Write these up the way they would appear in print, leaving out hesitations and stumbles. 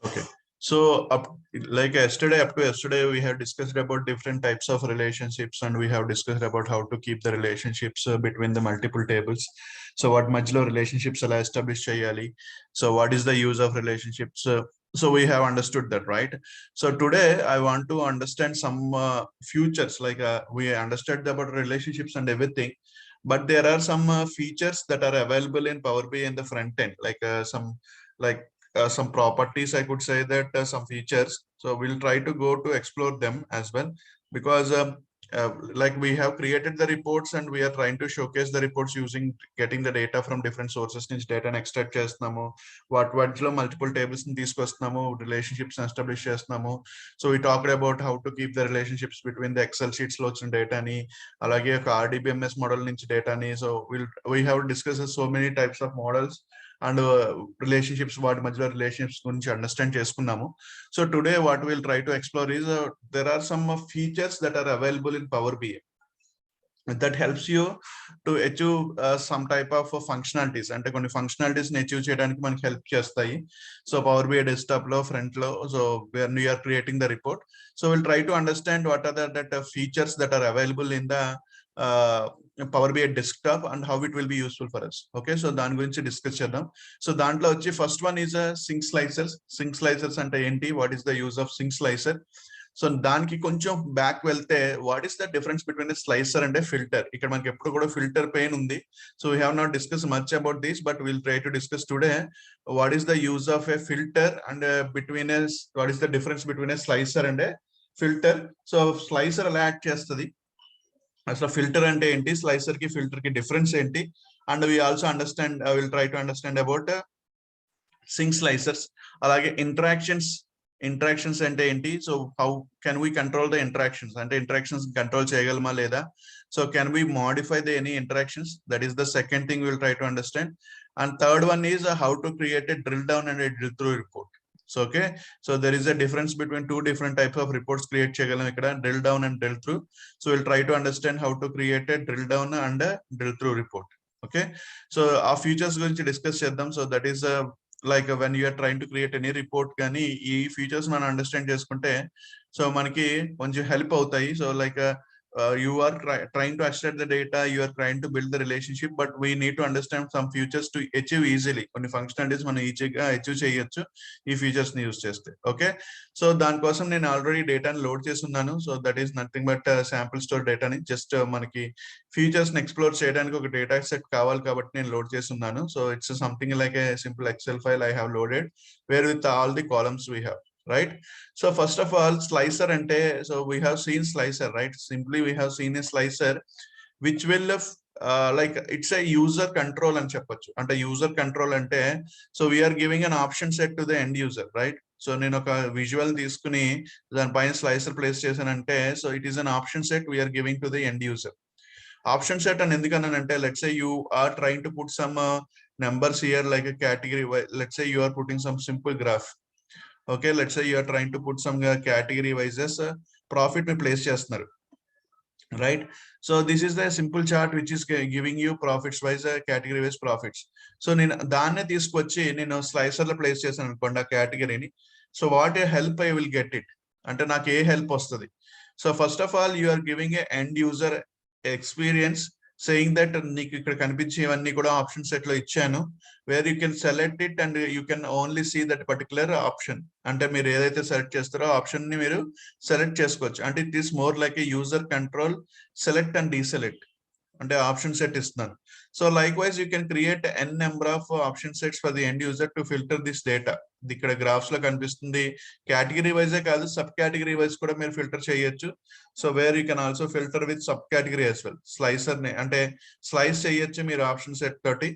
Okay. So like yesterday, up to yesterday, we have discussed about different types of relationships, and we have discussed about how to keep the relationships between the multiple tables. So what మధ్యలో relationships ఎలా establish చేయాలి? So what is the use of relationships? So we have understood that, right? So today I want to understand some futures, like we understood about relationships and everything, but there are some features that are available in Power BI in the front end, like some properties, I could say that some features. So we'll try to go to explore them as well, because like we have created the reports and we are trying to showcase the reports using getting the data from different sources నుంచి డేటాను extract చేస్తున్నాము, వాటిలో multiple tables ని తీసుకొస్తున్నాము, relationships establish చేస్తున్నాము. So we talked about how to keep the relationships between the excel sheets లో వచ్చిన డేటాని, అలాగే ఒక RDBMS మోడల్ నుంచి డేటాని. So we have discussed so many types of models and relationships, వాటి మధ్యలో relationships గురించి అండర్స్టాండ్ చేసుకున్నాము. So today what we'll try to explore is there are some features that are available in Power BI that helps you to achieve some type of functionalities. అంటే కొన్ని functionalities ని achieve చేయడానికి మనకి help చేస్తాయి. So Power BI desktop లో front లో, so when you are creating the report, so we'll try to understand what are the features that are available in the Power BI desktop and how it will be useful for us. Okay, so దాని గురించి discuss చేద్దాం. So దాంట్లో వచ్చి first one is sync slicers. Sync slicers అంటే ఏంటి, what is the use of sync slicer? So దానికి కొంచెం back వెళ్తే, what is the difference between slicer and filter? ఇక్కడ మనకి ఎప్పుడు కూడా ఫిల్టర్ పెయిన్ ఉంది. So we have not discussed much about this, but will try to discuss today what is the use of a filter and between what is the difference between a slicer and a filter. So slicer ఎలా act చేస్తుంది, అసలు filter అంటే ఏంటి, slicer కి filter కి difference ఏంటి, and we also understand, will try to understand about sync slicers. అలాగే interactions అంటే ఏంటి, so how can we control the interactions, అంటే ఇంటరాక్షన్స్ కంట్రోల్ చేయగలమా లేదా, so can we modify the any interactions, that is the second thing will try to understand. And third one is how to create a drill down and a drill through report. So okay, so there is a difference between two different types of reports create cheyagalem ikkada, drill down and drill through. So we'll try to understand how to create a drill down and a drill through report. Okay, so our features gurinchi discuss cheddam. So that is like when you are trying to create any report gaani ee features man understand cheskunte, so manaki konచెం help avutayi. So like you are trying to extract the data, you are trying to build the relationship, but we need to understand some features to achieve easily. కొన్ని functionalities మనం ఈజీగా achieve చేయొచ్చు ఈ features ని use చేస్తే. Okay, so దానికోసం నేను already డేటాని లోడ్ చేస్తున్నాను. So that is nothing but sample store డేటాని, జస్ట్ మనకి ఫీచర్స్ ని ఎక్స్ప్లోర్ చేయడానికి ఒక డేటా సెట్ కావాలి కాబట్టి నేను లోడ్ చేస్తున్నాను. So it's something like a simple Excel file I have loaded where with all the columns we have. Right, so first of all slicer ante, so we have seen slicer, right? Simply we have seen a slicer which will like it's a user control అని చెప్పొచ్చు. అంటే user control అంటే, so we are giving an option set to the end user, right? So నేను ఒక visual తీసుకుని దానిపైన slicer place చేశానంటే, so it is an option set we're giving to the end user. Option set అని ఎందుకన్నానంటే, let's say you are trying to put some numbers here like a category, let's say you are putting some simple graph. Okay, let's say you are trying to put some category wise as profit may place చేస్తున్నారు, right? So this is the simple chart which is giving you profits wise category wise profits. So నేను దాన్నే తీసుకొచ్చి నేను slicer లో place చేశాను అనుకోండి ఆ కేటగిరీని. So what a help I will get it, అంటే నాకు ఏ హెల్ప్ వస్తుంది? So first of all you are giving a end user experience, saying that నీకు ఇక్కడ కనిపించేవన్నీ కూడా ఆప్షన్ సెట్ లో ఇచ్చాను, where you can select it and you can only see that particular option. అంటే మీరు ఏదైతే సెలెక్ట్ చేస్తారో ఆప్షన్ ని మీరు సెలెక్ట్ చేసుకోవచ్చు. అంటే it is more like A user control, select and deselect, అంటే ఆప్షన్ సెట్ ఇస్తున్నాను. So like wise you can create N number of option sets for the end user to filter this data. ఇక్కడ graphs లో కనిపిస్తుంది, category yj కాదు sub category wise కూడా మీరు filter చేయొచ్చు. So where you can also filter with sub category as well. Slicer ని అంటే slice చేయొచ్చు మీరు ఆప్షన్ సెట్ తోటి.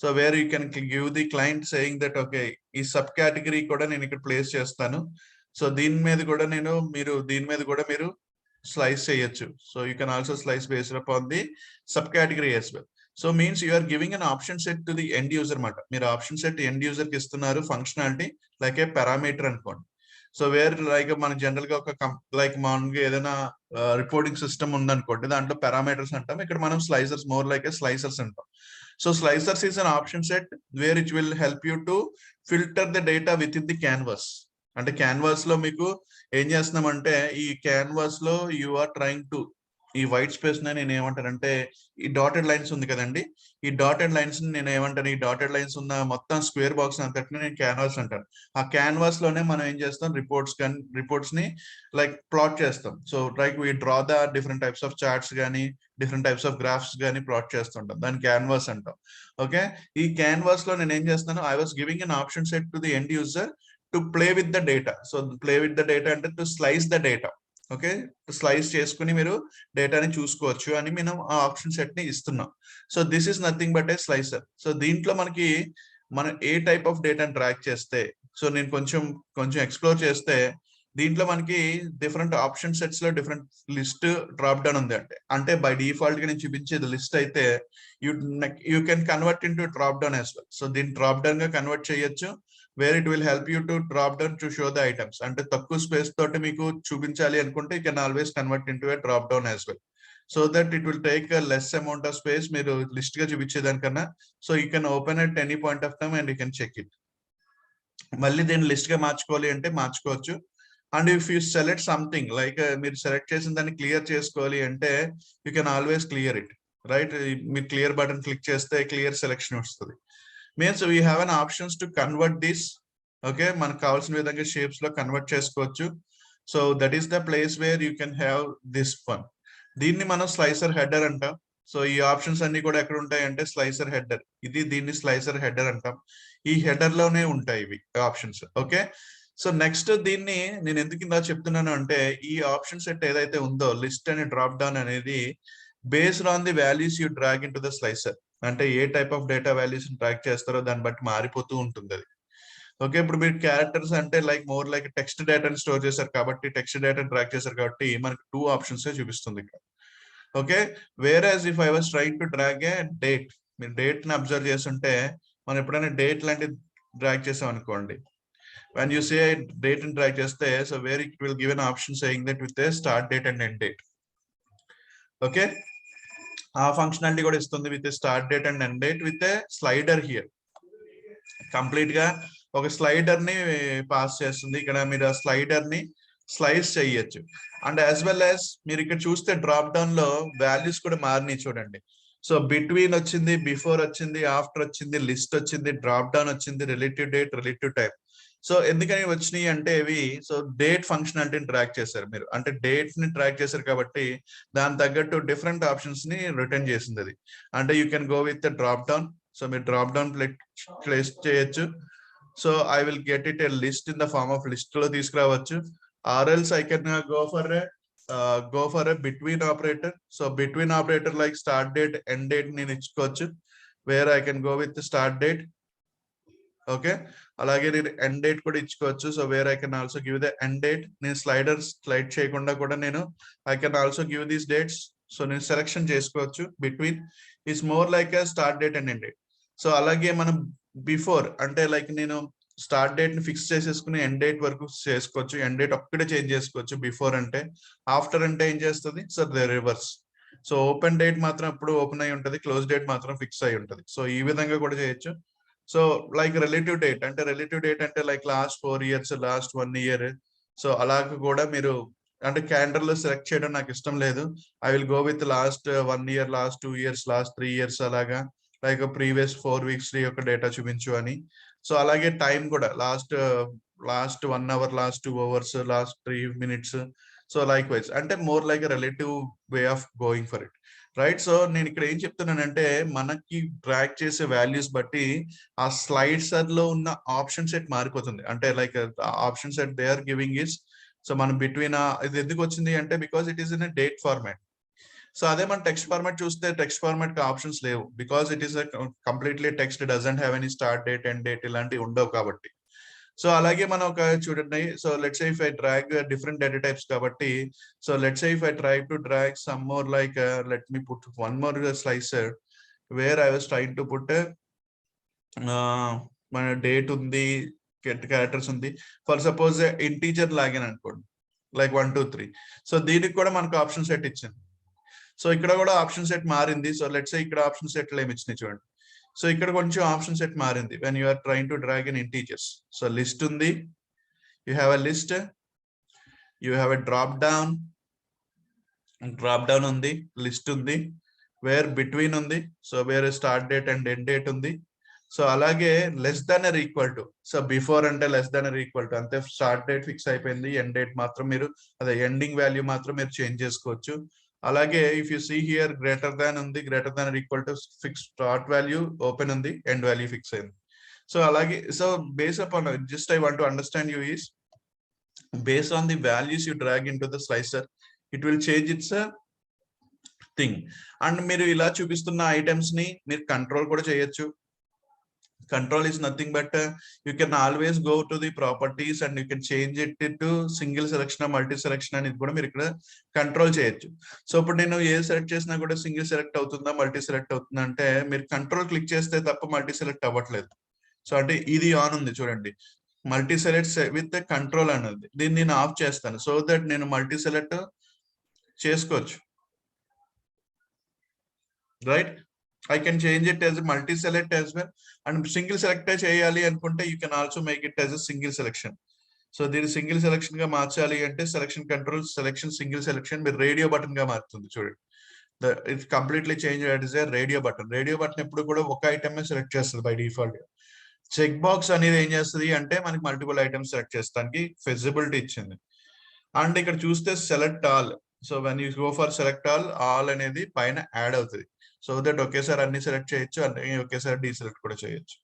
So where you can give the client saying that okay ఈ సబ్ కేటగిరీ కూడా నేను ఇక్కడ ప్లేస్ చేస్తాను, సో దీని మీద కూడా మీరు slice చేయొచ్చు. So you can also slice based upon the subcategory as well. So means you are giving an option set to the end user మాట. మీరు ఆప్షన్ సెట్ ఎండ్ యూజర్ కి ఇస్తున్నారు ఫంక్షనాలిటీ లైక్ ఏ parameter అనుకోండి. So where like మనకి general గా ఒక like మనకి ఏదైనా రిపోర్టింగ్ సిస్టమ్ ఉందనుకోండి, దాంట్లో పారామీటర్స్ అంటాం, ఇక్కడ మనం స్లైసర్స్ మోర్ లైక్ ఏ స్లైసర్స్ అంటాం. So slicers is an option set where it will help you to filter the data within the canvas. అంటే క్యాన్వాస్ లో మీకు ఏం చేస్తున్నామంటే ఈ క్యాన్వాస్ లో యు ఆర్ ట్రైంగ్ టు ఈ వైట్ స్పేస్ ని నేను ఏమంటానంటే ఈ డాటెడ్ లైన్స్ ఉంది కదండి, ఈ డాటెడ్ లైన్స్ ని నేను ఏమంటాను, ఈ డాటెడ్ లైన్స్ ఉన్న మొత్తం స్క్వేర్ బాక్స్ అంతటిని నేను క్యాన్వాస్ అంటాను. ఆ క్యాన్వాస్ లోనే మనం ఏం చేస్తాం, రిపోర్ట్స్ ని లైక్ ప్లాట్ చేస్తాం. So like we draw the different types of charts కానీ డిఫరెంట్ టైప్స్ ఆఫ్ గ్రాఫ్స్ కానీ ప్లాట్ చేస్తుంటాం, దాని క్యాన్వాస్ అంటాం. ఓకే, ఈ క్యాన్వాస్ లో నేను ఏం చేస్తాను, I was giving an option set to the end user to play with the data. So play with the data అంటే to slice the data. Okay, slice చేసుకుని మీరు డేటాని చూసుకోవచ్చు అని మనం ఆ ఆప్షన్ సెట్ ని ఇస్తున్నాం. So this is nothing but a slicer. So దీంట్లో మనం ఏ టైప్ ఆఫ్ డేటాని ట్రాక్ చేస్తే, సో నేను కొంచెం ఎక్స్ప్లోర్ చేస్తే దీంట్లో మనకి డిఫరెంట్ ఆప్షన్ సెట్స్ లో డిఫరెంట్ లిస్ట్ డ్రాప్ డౌన్ ఉంది. అంటే బై డిఫాల్ట్ గా నేను చూపించేది లిస్ట్ అయితే you can convert in to drop down as well. So దీన్ని డ్రాప్ డౌన్ గా కన్వర్ట్ చేయొచ్చు, where it will help you to drop down to show the items. అంటే తక్కువ స్పేస్ తోటి మీకు చూపించాలి అనుకుంటే you can always convert in to a drop down as well. So that it will take less amount of space మీరు list గా చూపించేదానికన్నా. So you can open at any point of time and you can check it. మళ్ళీ దీన్ని list గా మార్చుకోవాలి అంటే మార్చుకోవచ్చు. And if you select something like మీరు సెలెక్ట్ చేసిన దాన్ని క్లియర్ చేసుకోవాలి అంటే you can always clear it, right. మీరు క్లియర్ బటన్ క్లిక్ చేస్తే క్లియర్ సెలెక్షన్ వస్తుంది. Means we have an options to convert this. Okay, మనకు కావాల్సిన విధంగా షేప్స్ లో కన్వర్ట్ చేసుకోవచ్చు. So that is the place where you can have this one. దీన్ని మనం స్లైసర్ హెడర్ అంటాం. సో ఈ ఆప్షన్స్ అన్ని కూడా ఎక్కడ ఉంటాయి అంటే స్లైసర్ హెడర్, దీన్ని స్లైసర్ హెడర్ అంటాం. ఈ హెడర్ లోనే ఉంటాయి ఇవి ఆప్షన్స్. ఓకే, సో నెక్స్ట్ దీన్ని నేను ఎందుకు ఇందా చెప్తున్నాను అంటే ఈ ఆప్షన్ సెట్ ఏదైతే ఉందో లిస్ట్ అని డ్రాప్ డౌన్ అనేది based on the values you drag into the slicer. అంటే ఏ type of data values track చేస్తారో దాన్ని బట్టి మారిపోతూ ఉంటుంది అది. ఓకే, ఇప్పుడు మీరు క్యారెక్టర్స్ అంటే లైక్ మోర్ లైక్ టెక్స్ట్ డేటాని స్టోర్ చేశారు కాబట్టి టెక్స్ట్ డేటాని ట్రాక్ చేశారు కాబట్టి మనకి 2 ఆప్షన్స్ చూపిస్తుంది ఇక్కడ. Okay, whereas if I was trying to drag A date, మీరు డేట్ ని అబ్జర్వ్ చేస్తుంటే మనం ఎప్పుడైనా డేట్ లాంటి డ్రాగ్ చేసాం అనుకోండి, when you say date and drag చేస్తే so where it will give an option saying that with a start date and end date. Okay, ఆ ఫంక్షనాలిటీ కూడా ఇస్తుంది with start date and end date with a slider here. Complete గా ఒక slider ని pass చేస్తుంది. ఇక్కడ మీరు ఆ స్లైడర్ ని స్లైస్ చేయొచ్చు. అండ్ యాజ్ వెల్ యాజ్ మీరు ఇక్కడ చూస్తే డ్రాప్ డౌన్ లో వాల్యూస్ కూడా మారినాయి చూడండి. సో బిట్వీన్ వచ్చింది, బిఫోర్ వచ్చింది, ఆఫ్టర్ వచ్చింది, లిస్ట్ వచ్చింది, డ్రాప్ డౌన్ వచ్చింది, relative date, relative time. So ఎందుకని వచ్చినాయి అంటే ఇవి సో డేట్ ఫంక్షనాలిటీని ట్రాక్ చేశారు మీరు, అంటే డేట్ ని ట్రాక్ చేశారు కాబట్టి దాని తగ్గట్టు డిఫరెంట్ ఆప్షన్స్ ని రిటర్న్ చేసింది అది. అంటే you can go with drop down. So మీరు డ్రాప్ డౌన్ ప్లేస్ చేయొచ్చు. So I will get it a list in the form of list లో తీసుకురావచ్చు. Or else I can go for a between operator. So between operator like start date, end date నేను ఇచ్చుకోవచ్చు. Where I can go with start date. Okay, అలాగే నేను end date కూడా ఇచ్చుకోవచ్చు. So where I can also give the end date. నేను slide చేయకుండా కూడా నేను I can also give these dates. So నేను సెలెక్షన్ చేసుకోవచ్చు. Between is more like start date and end date. So అలాగే మనం బిఫోర్ అంటే లైక్ నేను స్టార్ట్ డేట్ ని ఫిక్స్ చేసేసుకుని ఎండ్ డేట్ వరకు చేసుకోవచ్చు. ఎండ్ డేట్ ఒక్కటే చేంజ్ చేసుకోవచ్చు బిఫోర్ అంటే. ఆఫ్టర్ అంటే ఏం చేస్తుంది, so the reverse. So open date మాత్రం ఎప్పుడు ఓపెన్ అయి ఉంటుంది, క్లోజ్ డేట్ మాత్రం ఫిక్స్ అయి ఉంటుంది. సో ఈ విధంగా కూడా చేయొచ్చు. సో లైక్ రిలేటివ్ డేట్ అంటే like last 4 years, last 1 year. So అలాగ కూడా మీరు అంటే క్యాలెండర్ లో సెలెక్ట్ చేయడం నాకు ఇష్టం లేదు. I will go with last 1 year, last 2 years, last 3 years అలాగా లైక్ ప్రీవియస్ 4 weeks యొక్క డేటా చూపించు అని. సో అలాగే టైం కూడా last 1 hour, last 2 hours, last 3 minutes. So likewise అంటే more like relative way of going for it, right. So నేను ఇక్కడ ఏం చెప్తున్నానంటే మనకి ట్రాక్ చేసే వాల్యూస్ బట్టి ఆ స్లైడ్సర్ లో ఉన్న ఆప్షన్ సెట్ మారిపోతుంది. అంటే like option set they are giving is so మనం బిట్వీన్ ఇది ఎందుకు వచ్చింది అంటే because it is in date format. So అదే మన టెక్స్ట్ ఫార్మాట్ చూస్తే టెక్స్ట్ ఫార్మాట్ కి ఆప్షన్స్ లేవు because it is completely text, doesn't have any start date, end date ఇలాంటివి ఉండవు కాబట్టి. సో అలాగే మనం ఒక చూడండి. So let's say if I drag different data types కాబట్టి so let's say if I try to drag some more like let me put one more slicer where I was trying to put మన date ఉంది, characters ఉంది. For suppose integer login అనుకోండి like 1 2 3. So దీనికి కూడా మనకు option set ఇచ్చింది. So ఇక్కడ కూడా ఆప్షన్ సెట్ మారింది. సో లెట్స్ సే ఇక్కడ ఆప్షన్ సెట్ ఏమి ఇచ్చినాయి చూడండి. సో ఇక్కడ కొంచెం ఆప్షన్ సెట్ మారింది when you are trying to drag in integers. So list ఉంది, you have a list, you have a drop down ఉంది, లిస్ట్ ఉంది, వేర్ బిట్వీన్ ఉంది, so where start date and end date ఉంది. So అలాగే less than or equal to, so before అంటే less than or equal to అంతే, start date fix అయిపోయింది, end date మాత్రం మీరు అదే ఎండింగ్ వాల్యూ మాత్రం మీరు చేంజ్ చేసుకోవచ్చు. అలాగే if you see here greater than ఉంది, greater than or equal to fix start value open ఉంది, ఎండ్ వాల్యూ ఫిక్స్ అయింది. సో అలాగే so base upon just I want to understand you is based on the values you drag into the slicer, it will change its thing. And మీరు ఇలా చూపిస్తున్న items ని మీరు control కూడా చేయొచ్చు. Control is nothing but you can always go to the properties and you can change it to single selection or multi selection అని కూడా మీరు ఇక్కడ కంట్రోల్ చేయొచ్చు. సో ఇప్పుడు నేను ఏ సెలెక్ట్ చేసినా కూడా సింగిల్ సెలెక్ట్ అవుతుందా మల్టీ సెలెక్ట్ అవుతుందా అంటే మీరు కంట్రోల్ క్లిక్ చేస్తే తప్ప మల్టీ సెలెక్ట్ అవ్వట్లేదు. సో అంటే ఇది ఆన్ ఉంది చూడండి, మల్టీ సెలెక్ట్ విత్ కంట్రోల్ అనేది, దీన్ని నేను ఆఫ్ చేస్తాను సో దట్ నేను మల్టీ సెలెక్ట్ చేసుకోవచ్చు. Right, I can change it as a multi select as well, and single select చేయాలి అనుకుంటే you can also make it as a single selection. So దీని single selection గా మార్చాలి అంటే selection control selection single selection మీరు radio button గా మారుతుంది చూడండి. It completely change is a radio button. Radio button ఎప్పుడు కూడా ఒక ఐటమ్ సెలెక్ట్ చేస్తుంది బై డిఫాల్ట్. చెక్ బాక్స్ అనేది ఏం చేస్తుంది అంటే మనకి మల్టిపుల్ ఐటమ్స్ సెలెక్ట్ చేస్తానికి ఫెజిబిలిటీ ఇచ్చింది. అండ్ ఇక్కడ చూస్తే select all, so when you go for select all అనేది పైన యాడ్ అవుతుంది. సో దట్ ఒకేసారి అన్ని సెలెక్ట్ చేయొచ్చు, అంటే ఒకేసారి డీసెలెక్ట్ కూడా చేయొచ్చు.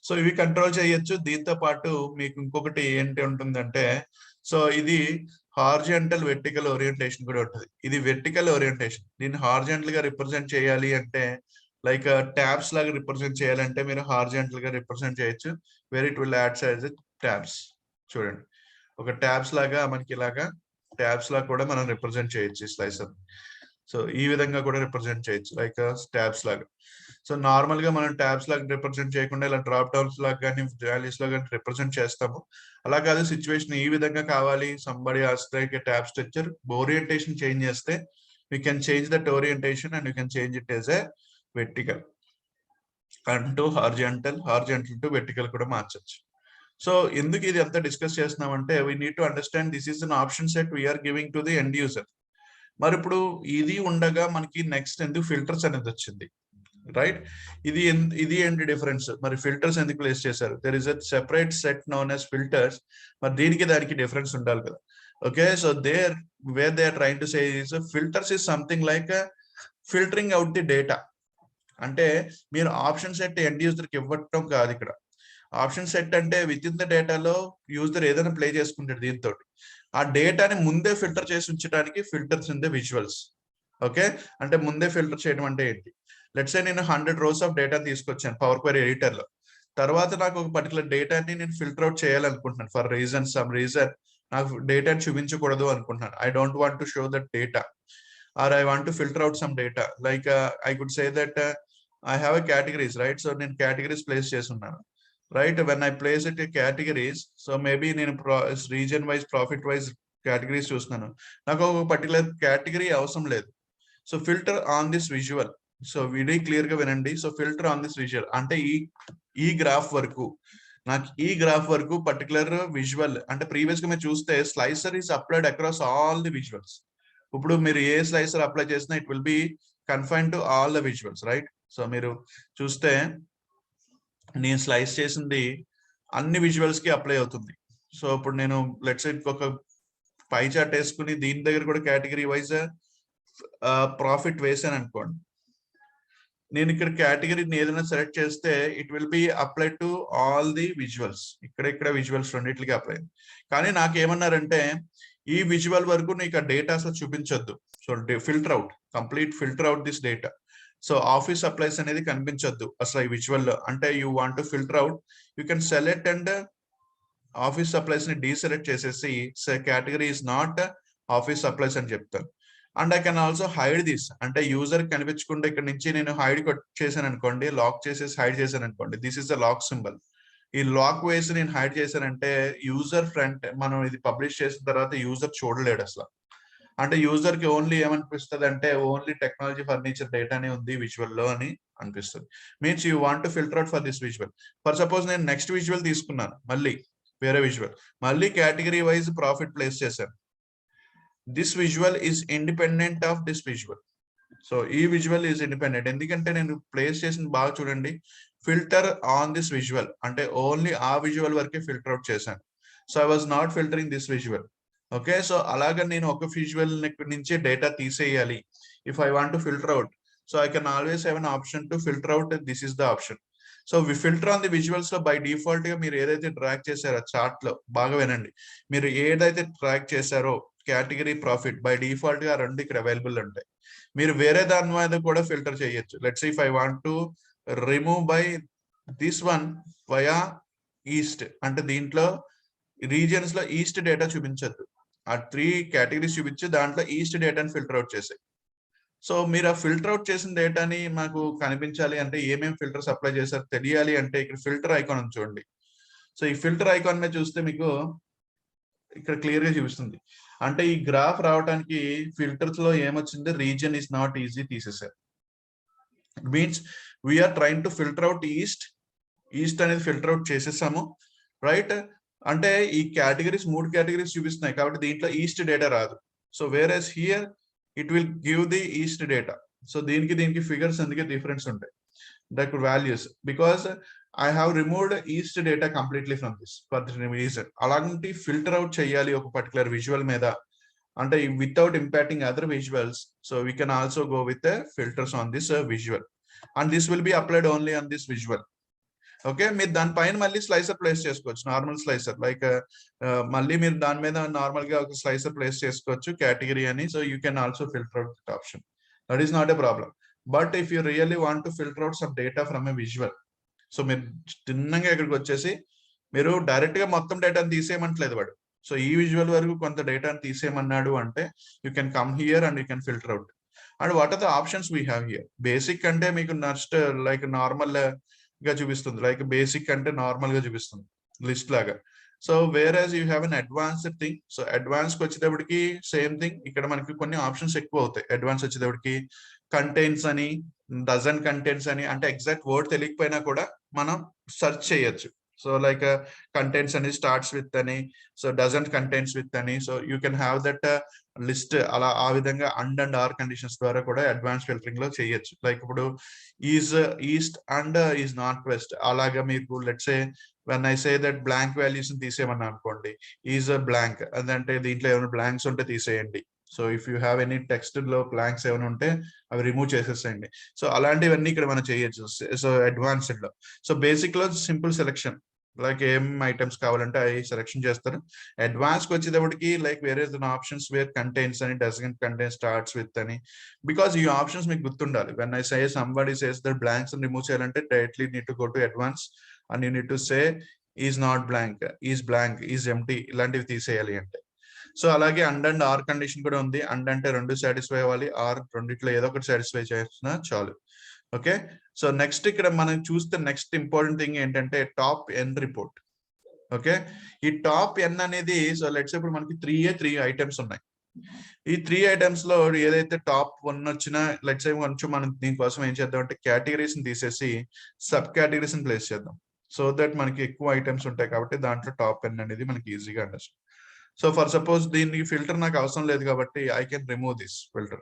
సో ఇవి కంట్రోల్ చేయొచ్చు. దీంతో పాటు మీకు ఇంకొకటి ఏంటి ఉంటుందంటే, సో ఇది హార్జెంటల్ వెర్టికల్ ఓరియంటేషన్ కూడా ఉంటుంది. ఇది వెర్టికల్ ఓరియంటేషన్, దీన్ని హార్జెంటల్ గా రిప్రజెంట్ చేయాలి అంటే లైక్ ట్యాబ్స్ లాగా రిప్రజెంట్ చేయాలంటే మీరు హార్జెంటల్ గా రిప్రజెంట్ చేయొచ్చు, where it will add as tabs. చూడండి ఒక ట్యాబ్స్ లాగా మనకి ఇలాగా ట్యాబ్స్ లాగా కూడా మనం రిప్రజెంట్ చేయొచ్చు స్లైసర్. సో ఈ విధంగా కూడా రిప్రజెంట్ చేయొచ్చు లైక్ ట్యాబ్స్ లాగా. సో నార్మల్ గా మనం ట్యాబ్స్ లాగా రిప్రజెంట్ చేయకుండా ఇలా డ్రాప్ డౌన్స్ లాగా కానీ వాల్యూస్ లాగా రిప్రజెంట్ చేస్తాము. అలా కాదు, సిచ్యువేషన్ ఈ విధంగా కావాలి, somebody ask like tab structure, orientation change చేస్తే you can change that orientation and you can change it as a vertical and to horizontal, horizontal to vertical కూడా మార్చచ్చు. సో ఎందుకు ఇది అంతా డిస్కస్ చేస్తున్నామంటే we need to understand this is an option set we're giving to the end user. మరి ఇప్పుడు ఇది ఉండగా మనకి నెక్స్ట్ ఎందుకు ఫిల్టర్స్ అనేది వచ్చింది, రైట్? ఇది ఏంటి డిఫరెన్స్, మరి ఫిల్టర్స్ ఎందుకు ప్లేస్ చేశారు? There is a separate set known as filters. మరి దీనికి దానికి డిఫరెన్స్ ఉండాలి కదా. Okay, so where they are trying to say is filters is something like filtering out the data. అంటే మీరు ఆప్షన్ సెట్ ఎండ్ యూజర్ కి ఇవ్వటం కాదు ఇక్కడ. ఆప్షన్ సెట్ అంటే విత్ ఇన్ ద డేటాలో యూజర్ ఏదైనా ప్లే చేసుకుంటాడు, దీంతో ఆ డేటాని ముందే ఫిల్టర్ చేసి ఉంచడానికి filters in the visuals. Okay, అంటే ముందే ఫిల్టర్ చేయడం అంటే ఏంటి? లెట్స్ సే నేను 100 rows ఆఫ్ డేటా తీసుకొచ్చాను పవర్ క్వెరీ ఎడిటర్ లో. తర్వాత నాకు ఒక పర్టికులర్ డేటాని నేను ఫిల్టర్ అవుట్ చేయాలనుకుంటున్నాను ఫర్ రీజన్, సమ్ రీజన్ నాకు డేటాని చూపించకూడదు అనుకుంటున్నాను. I don't want to show that data or I want to filter out some data. Like I could say that I have a categories, right? So నేను categories place చేసి ఉన్నాను, right? When I place it in categories, so maybe in region wise, profit wise categories చూస్తున్నాను, నాకు ఒక particular category అవసరం లేదు. So filter on this visual. So video clear గా వినండి. So filter on this visual అంటే ఈ గ్రాఫ్ వరకు, నాకు ఈ గ్రాఫ్ వరకు పర్టికులర్ విజువల్ అంటే ప్రీవియస్ గా మీరు చూస్తే slicer is applied across all the visuals. ఇప్పుడు మీరు ఏ స్లైసర్ అప్లై చేసినా it will be confine to all the visuals, right? So మీరు చూస్తే నేను స్లైస్ చేసింది అన్ని విజువల్స్ కి అప్లై అవుతుంది. సో ఇప్పుడు నేను లెట్స్ ఒక పై చార్ట్ వేసుకుని దీని దగ్గర కూడా కేటగిరీ వైజ్ ప్రాఫిట్ వేసాను అనుకోండి. నేను ఇక్కడ కేటగిరీని ఏదైనా సెలెక్ట్ చేస్తే it will be apply to all the visuals. ఇక్కడ విజువల్స్ రెండింటికి అప్లై. కానీ నాకు ఏమన్నారంటే ఈ విజువల్ వరకు నీకు ఆ డేటా అసలు చూపించొద్దు. So filter out, complete filter out this data. So office supplies అనేది కనిపించొద్దు అసలు ఈ విజువల్ లో. అంటే you want to filter out, you can select and office supplies ని డీసెలెక్ట్ చేసేసి category is not office supplies అని చెప్తాను. And I can also hide this, అంటే యూజర్ కనిపించకుండా ఇక్కడ నుంచి నేను హైడ్ చేశాను అనుకోండి, లాక్ చేసేసి హైడ్ చేశాను అనుకోండి, this is the lock symbol. ఈ లాక్ వేసి నేను హైడ్ చేశానంటే యూజర్ ఫ్రంట్ మనం ఇది పబ్లిష్ చేసిన తర్వాత యూజర్ చూడలేడు అసలు. అంటే యూజర్ కి ఓన్లీ ఏమనిపిస్తుంది అంటే ఓన్లీ టెక్నాలజీ ఫర్నిచర్ డేటానే ఉంది విజువల్ లో అని అనిపిస్తుంది. Means you want to filter out for this visual. For suppose నేను నెక్స్ట్ విజువల్ తీసుకున్నాను, మళ్ళీ వేరే విజువల్, మళ్ళీ కేటగిరీ వైజ్ ప్రాఫిట్ ప్లేస్ చేశాను. This visual is independent of this visual. So ఈ విజువల్ ఈజ్ ఇండిపెండెంట్, ఎందుకంటే నేను ప్లేస్ చేసిన బాగా చూడండి, ఫిల్టర్ ఆన్ దిస్ విజువల్ అంటే ఓన్లీ ఆ విజువల్ వరకే ఫిల్టర్ అవుట్ చేశాను. So I was not filtering this visual. Okay, so అలాగే నేను ఒక విజువల్ నుంచి డేటా తీసేయాలి. If I want to filter out, so I can always have an option to filter out. This is the option. So we filter on the visuals లో by default గా మీరు ఏదైతే track చేశారో chart లో, బాగా వినండి, మీరు ఏదైతే ట్రాక్ చేశారో కేటగిరీ ప్రాఫిట్ బై డిఫాల్ట్ గా రెండు ఇక్కడ అవైలబుల్ ఉంటాయి. మీరు వేరే దాని మీద కూడా ఫిల్టర్ చేయొచ్చు. Let's if I want to remove by this one via east, అంటే దీంట్లో రీజియన్స్ లో ఈస్ట్ డేటా చూపించద్దు, ఆ 3 కేటగిరీస్ చూపించి దాంట్లో ఈస్ట్ డేటాని ఫిల్టర్ అవుట్ చేసాయి. సో మీరు ఆ ఫిల్టర్ అవుట్ చేసిన డేటాని మాకు కనిపించాలి అంటే ఏమేమి ఫిల్టర్స్ అప్లై చేశారు తెలియాలి అంటే ఇక్కడ ఫిల్టర్ ఐకాన్ ఉంది చూడండి. సో ఈ ఫిల్టర్ ఐకాన్ మీద చూస్తే మీకు ఇక్కడ క్లియర్ గా చూపిస్తుంది. అంటే ఈ గ్రాఫ్ రావడానికి ఫిల్టర్స్ లో ఏమొచ్చింది, రీజియన్ ఇస్ నాట్ ఈజీ తీసేసారు. Means we're trying to filter out east. East అనేది ఫిల్టర్ అవుట్ చేసేసాము, రైట్? అంటే ఈ కేటగిరీస్ 3 కేటగిరీస్ చూపిస్తున్నాయి కాబట్టి దీంట్లో ఈస్ట్ డేటా రాదు. So where here it will give the east data. So దీనికి ఫిగర్స్ అందుకే డిఫరెన్స్ ఉంటాయి, that values, because I have removed east data completely from this for the reason. అలాంటి ఫిల్టర్ అవుట్ చేయాలి ఒక పర్టికులర్ విజువల్ మీద అంటే without impacting other visuals. So we can also go with filters on this visual and this will be applied only on this visual. Okay, మీరు దానిపైన మళ్ళీ slicer place చేసుకోవచ్చు, normal slicer like మళ్ళీ మీరు దాని మీద నార్మల్ గా ఒక స్లైసర్ ప్లేస్ చేసుకోవచ్చు కేటగిరీ అని. So you can also filter out that option, that is not a problem. But if you really want to filter out some data from a visual, so మీరు చిన్నగా ఇక్కడికి వచ్చేసి మీరు direct గా మొత్తం డేటాను తీసేయమంటలేదు వాడు. సో ఈ విజువల్ వరకు కొంత డేటాను తీసేయమన్నాడు అంటే you can come here and you can filter out. And what are the options we have here? Basic అంటే మీకు నెక్స్ట్ లైక్ నార్మల్ గా చూపిస్తుంది, లైక్ బేసిక్ అంటే నార్మల్ గా చూపిస్తుంది లిస్ట్ లాగా. So where as you have an advanced thing. So advance కి వచ్చేటప్పటికి సేమ్ థింగ్, ఇక్కడ మనకి కొన్ని ఆప్షన్స్ ఎక్కువ అవుతాయి. అడ్వాన్స్ వచ్చేటప్పటికి కంటెంట్స్ అని, డజన్ కంటెంట్స్ అని, అంటే ఎగ్జాక్ట్ వర్డ్ తెలియకపోయినా కూడా మనం సెర్చ్ చేయొచ్చు. సో లైక్ కంటెంట్స్ అని స్టార్ట్స్ విత్ అని, సో డజన్ కంటెంట్స్ విత్ అని, so you can have that list. అలా ఆ విధంగా అండ్ ఆర్ కండిషన్స్ ద్వారా కూడా అడ్వాన్స్ ఫిల్టరింగ్ లో చేయొచ్చు. లైక్ ఇప్పుడు is east and is north west, అలాగా మీకు let's say when I say that blank values తీసేయమన్నా అనుకోండి, ఈజ్ బ్లాంక్ అదంటే దీంట్లో ఏమైనా బ్లాంక్స్ ఉంటే తీసేయండి. So if you have any text లో బ్లాంక్స్ ఏమైనా ఉంటే అవి రిమూవ్ చేసేసేయండి. సో అలాంటివన్నీ ఇక్కడ మనం చేయొచ్చు. సో అడ్వాన్స్డ్ లో, సో బేసిక్ లో సింపుల్ సెలెక్షన్, లైక్ ఏం ఐటమ్స్ కావాలంటే అవి సెలెక్షన్ చేస్తారు. అడ్వాన్స్ కి వచ్చేటప్పటికి లైక్ వేరే ఆప్షన్స్ వేర్ కంటెంట్స్ అని, డజన్ కంటెంట్ స్టార్ట్స్ విత్ అని, బికాస్ ఈ ఆప్షన్స్ మీకు గుర్తుండాలి. When I say somebody says that blanks remove చేయాలంటే directly need to go to advance and you need to say is not blank, is blank, is empty, ఇలాంటివి తీసేయాలి అంటే. So అలాగే అండ్ ఆర్ కండిషన్ కూడా ఉంది. అండ్ అంటే రెండు satisfy అవ్వాలి, ఆర్ రెండిట్లో ఏదో ఒకటి సాటిస్ఫై చేసినా చాలు. ఓకే, సో నెక్స్ట్ ఇక్కడ మనం చూస్తే నెక్స్ట్ ఇంపార్టెంట్ థింగ్ ఏంటంటే టాప్ ఎన్ రిపోర్ట్. ఓకే, ఈ టాప్ ఎన్ అనేది, సో లెట్స్ ఇప్పుడు మనకి 3 ఐటమ్స్ ఉన్నాయి. ఈ 3 ఐటమ్స్ లో ఏదైతే టాప్ 1 వచ్చినా లెట్స్ కొంచెం మనం దీనికోసం ఏం చేద్దాం అంటే కేటగిరీస్ ని తీసేసి సబ్ కేటగిరీస్ ని ప్లేస్ చేద్దాం. సో దట్ మనకి ఎక్కువ ఐటమ్స్ ఉంటాయి కాబట్టి దాంట్లో టాప్ ఎన్ అనేది మనకి ఈజీగా అండర్స్టాండ్. సో ఫర్ సపోజ్ దీనికి ఫిల్టర్ నాకు అవసరం లేదు కాబట్టి I can remove this filter.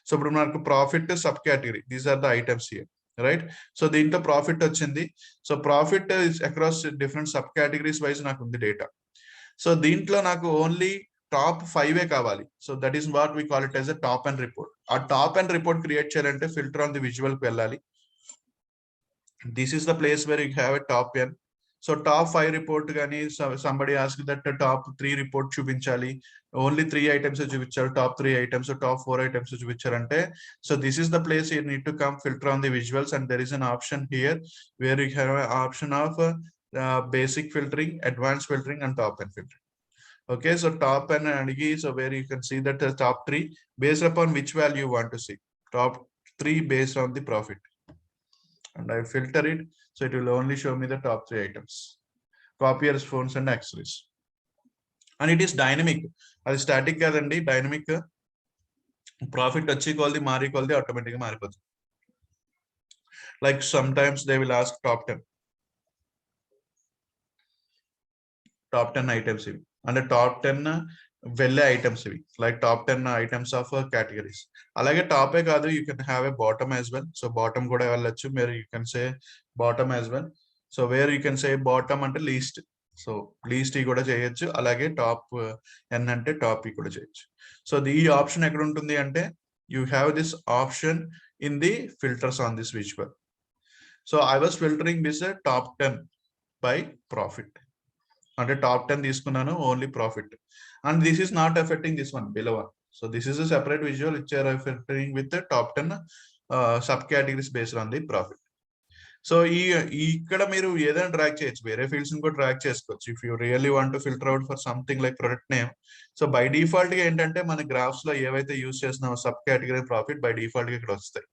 So ఇప్పుడు మనకు profit subcategory, these are the items here, right? So దీంట్లో ప్రాఫిట్ వచ్చింది. So profit across different subcategories wise నాకు ఉంది డేటా. సో దీంట్లో నాకు ఓన్లీ టాప్ 5 కావాలి. So that is what we call it as a top N report. ఆ top N report create చేయాలంటే filter on the visual కి వెళ్ళాలి. This is the place where you have a top N. So top 5 report కానీ somebody ask that top 3 report చూపించాలి, only 3 items చూపించారు, top 3 items, top 4 items చూపించారంటే, so this is the place you need to come filter on the visuals and there is an option here where you have option of basic filtering, advance filtering and top and filtering. Okay, so top and adigi, so where you can see that the top 3 based upon which value you want to see. Top 3 based on the profit. And I filter it, so it will only show me the top 3 items. Copiers, phones and accessories. And it is dynamic. That is static kadandi, dynamic. Profit వచ్చి కొలది మారి కొలది automatic గా మారిపోతుంది. Like some times they will ask top 10 items ఇవి, అంటే top 10 వెళ్ళే items ఇవి, like top 10 items of categories. అలాగే టాపే కాదు, you can have a bottom as well. So bottom కూడా వెళ్ళొచ్చు మీరు, you can say bottom as well. So where you can say bottom అంటే లీస్ట్, సో లీస్ట్ ఈ కూడా చేయొచ్చు. అలాగే టాప్ ఎన్ అంటే టాప్ ఈ కూడా చేయొచ్చు. సో ఈ ఆప్షన్ ఎక్కడ ఉంటుంది అంటే you have this option in the filters on this visual. So I was filtering this top 10 by profit, అంటే టాప్ 10 తీసుకున్నాను only profit, and this is not affecting this one below one. So this is a separate visual which are filtering with top 10 subcategories based on the profit. సో ఇక్కడ మీరు ఏదైనా track చేయొచ్చు, వేరే fields కూడా track చేసుకోవచ్చు if you really want to filter out for something like product name. So by default గా ఏంటంటే మన గ్రాఫ్స్ లో ఏవైతే యూస్ చేస్తున్నామో sub category profit by default గా ఇక్కడ వస్తాయి.